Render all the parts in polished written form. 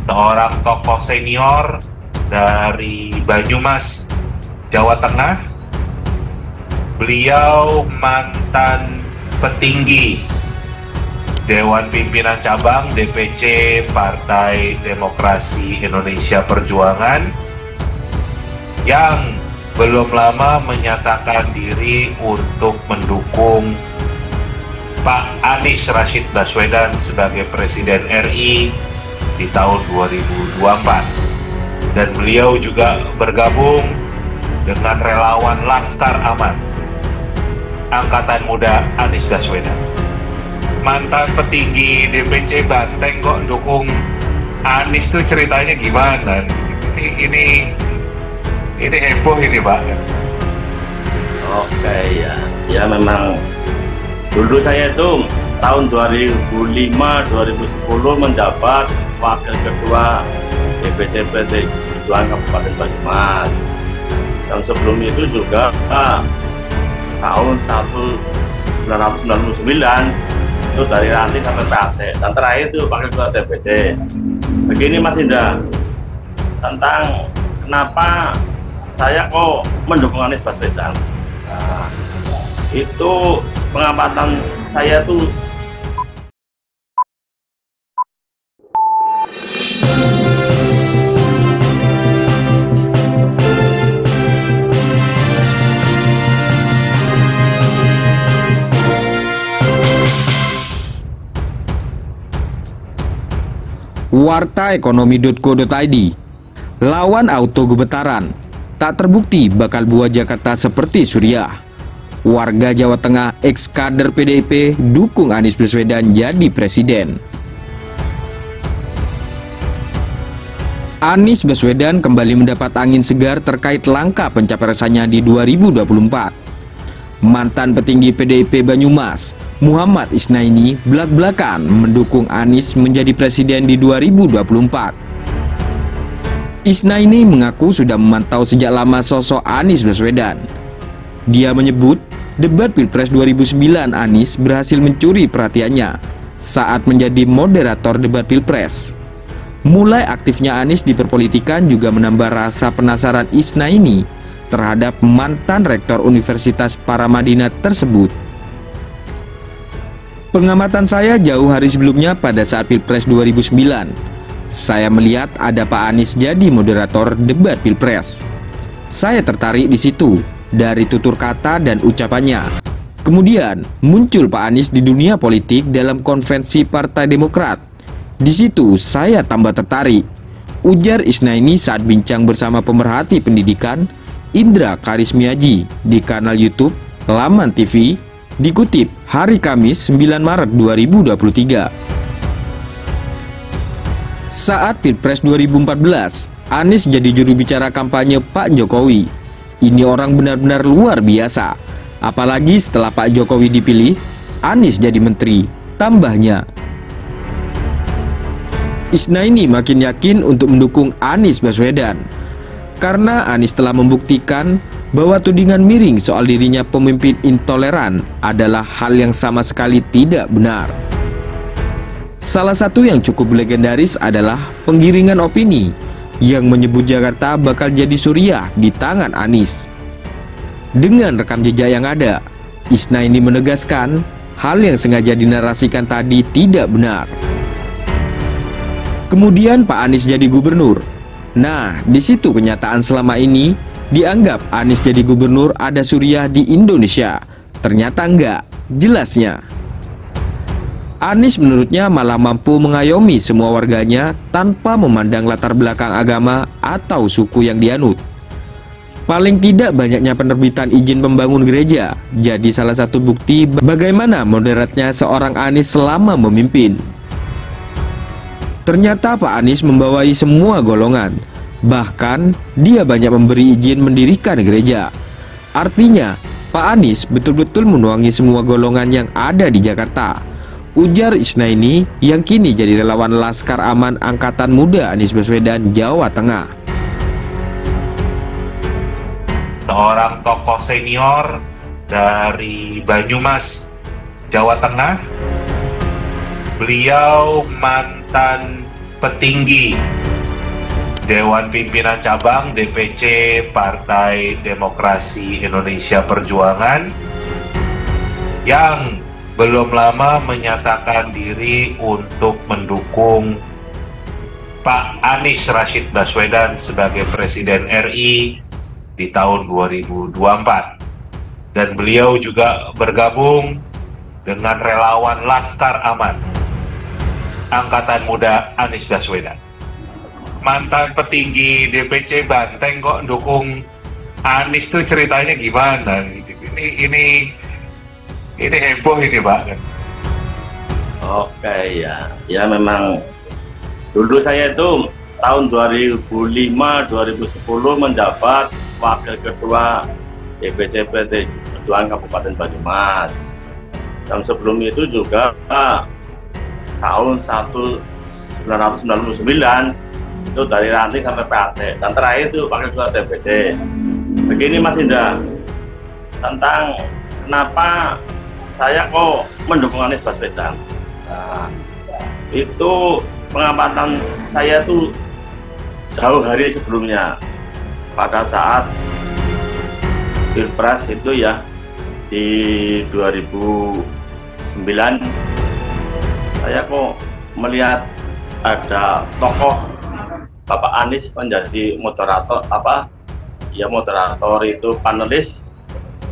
seorang tokoh senior dari Banyumas, Jawa Tengah. Beliau mantan petinggi Dewan Pimpinan Cabang DPC Partai Demokrasi Indonesia Perjuangan yang belum lama menyatakan diri untuk mendukung Pak Anies Rashid Baswedan sebagai Presiden RI di tahun 2024. Dan beliau juga bergabung dengan relawan Laskar Aman, Angkatan Muda Anies Baswedan. Mantan petinggi DPC Banteng kok dukung Anies tuh ceritanya gimana? Ini heboh ini, Pak. Oke, ya memang dulu saya itu tahun 2005-2010 menjabat Wakil Ketua DPC PDI Perjuangan Kabupaten Banyumas. Dan sebelum itu juga tahun 1999 itu dari Ranti sampai PAC, dan terakhir itu Wakil Ketua DPC. Begini Mas Indra, tentang kenapa saya kok mendukung Anies Baswedan. Nah, itu pengamatan saya tuh wartaekonomi.co.id. Lawan auto gemetaran, tak terbukti bakal buat Jakarta seperti Suriah. Warga Jawa Tengah ex kader PDIP dukung Anies Baswedan jadi presiden. Anies Baswedan kembali mendapat angin segar terkait langkah pencapresannya di 2024. Mantan petinggi PDIP Banyumas, Muhammad Isnaini, belak-belakan mendukung Anies menjadi presiden di 2024. Isnaini mengaku sudah memantau sejak lama sosok Anies Baswedan. Dia menyebut debat Pilpres 2009 Anies berhasil mencuri perhatiannya saat menjadi moderator debat Pilpres. Mulai aktifnya Anies di perpolitikan juga menambah rasa penasaran Isnaini terhadap mantan rektor Universitas Paramadina tersebut. Pengamatan saya jauh hari sebelumnya pada saat Pilpres 2009. Saya melihat ada Pak Anies jadi moderator debat Pilpres. Saya tertarik di situ dari tutur kata dan ucapannya. Kemudian muncul Pak Anies di dunia politik dalam konvensi Partai Demokrat. Di situ saya tambah tertarik, ujar Isnaini saat bincang bersama pemerhati pendidikan Indra Karismiaji di kanal YouTube Laman TV, dikutip hari Kamis 9 Maret 2023. Saat Pilpres 2014, Anies jadi juru bicara kampanye Pak Jokowi. Ini orang benar-benar luar biasa. Apalagi setelah Pak Jokowi dipilih, Anies jadi menteri, tambahnya. Isnaini makin yakin untuk mendukung Anies Baswedan karena Anies telah membuktikan bahwa tudingan miring soal dirinya pemimpin intoleran adalah hal yang sama sekali tidak benar. Salah satu yang cukup legendaris adalah penggiringan opini yang menyebut Jakarta bakal jadi Suriah di tangan Anies. Dengan rekam jejak yang ada, Isnaini menegaskan hal yang sengaja dinarasikan tadi tidak benar. Kemudian Pak Anies jadi gubernur. Nah, di situ kenyataan selama ini dianggap Anies jadi gubernur ada Suriah di Indonesia. Ternyata enggak, jelasnya. Anies menurutnya malah mampu mengayomi semua warganya tanpa memandang latar belakang agama atau suku yang dianut. Paling tidak banyaknya penerbitan izin pembangun gereja jadi salah satu bukti bagaimana moderatnya seorang Anies selama memimpin. Ternyata Pak Anies membawai semua golongan. Bahkan dia banyak memberi izin mendirikan gereja. Artinya Pak Anies betul-betul menuangi semua golongan yang ada di Jakarta, ujar Isnaini yang kini jadi relawan Laskar Aman Angkatan Muda Anies Baswedan Jawa Tengah. Seorang tokoh senior dari Banyumas, Jawa Tengah. Beliau mantan petinggi Dewan Pimpinan Cabang DPC Partai Demokrasi Indonesia Perjuangan yang belum lama menyatakan diri untuk mendukung Pak Anies Rashid Baswedan sebagai Presiden RI di tahun 2024. Dan beliau juga bergabung dengan relawan Laskar Aman, Angkatan Muda Anies Baswedan. Mantan petinggi DPC Banteng kok dukung Anies tuh ceritanya gimana? Ini heboh ini, Pak. Oke, ya memang dulu saya itu tahun 2005-2010 menjabat Wakil Ketua DPC PT Perjuangan Kabupaten Banyumas. Dan sebelum itu juga tahun 1999 itu dari ranting sampai PAC, dan terakhir itu Wakil Ketua DPC. Begini Mas Indra, tentang kenapa saya kok mendukung Anies Baswedan. Nah, itu pengamatan saya tuh jauh hari sebelumnya, pada saat Pilpres itu ya di 2009, saya kok melihat ada tokoh Bapak Anies menjadi moderator moderator itu panelis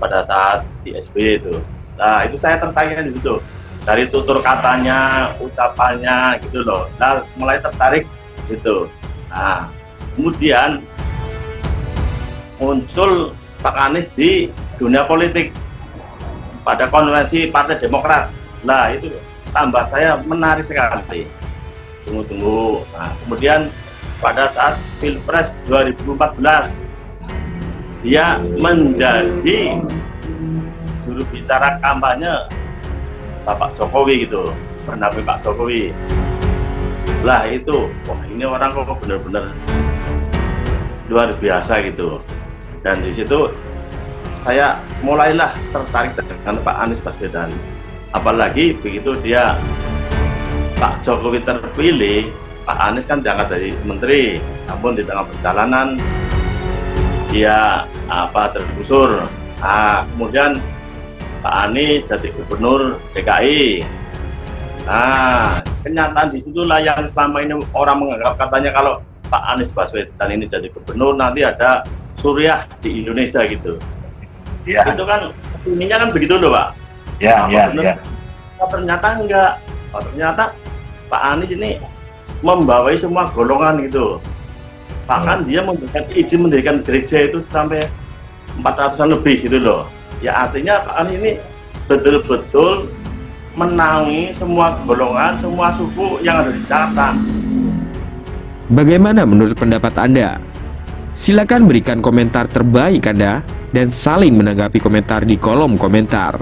pada saat di SBY itu. Nah, itu saya tertarik di situ. Dari tutur katanya, ucapannya gitu loh. Nah, mulai tertarik di situ. Nah, kemudian muncul Pak Anies di dunia politik pada konvensi Partai Demokrat. Nah, itu tambah saya menarik sekali. Tunggu. Nah, kemudian pada saat Pilpres 2014 dia menjadi juru bicara kampanye Bapak Jokowi gitu, pendamping Pak Jokowi. Lah itu, wah ini orang kok benar-benar luar biasa gitu. Dan di situ saya mulailah tertarik dengan Pak Anies Baswedan. Apalagi begitu dia Pak Jokowi terpilih, Pak Anies kan diangkat dari menteri, namun di tengah perjalanan dia tergusur. Nah, kemudian Pak Anies jadi gubernur DKI. Nah, kenyataan disitulah yang selama ini orang menganggap katanya kalau Pak Anies Baswedan ini jadi gubernur nanti ada Suriah di Indonesia gitu. Ya. Itu kan ininya kan begitu loh, Pak. Ya. Ternyata enggak. Ternyata Pak Anies ini membawai semua golongan gitu. Bahkan dia memberikan izin mendirikan gereja itu sampai 400-an lebih gitu loh. Ya artinya Pak Anies ini betul-betul menaungi semua golongan, semua suku yang ada di Jakarta. Bagaimana menurut pendapat Anda? Silakan berikan komentar terbaik Anda dan saling menanggapi komentar di kolom komentar.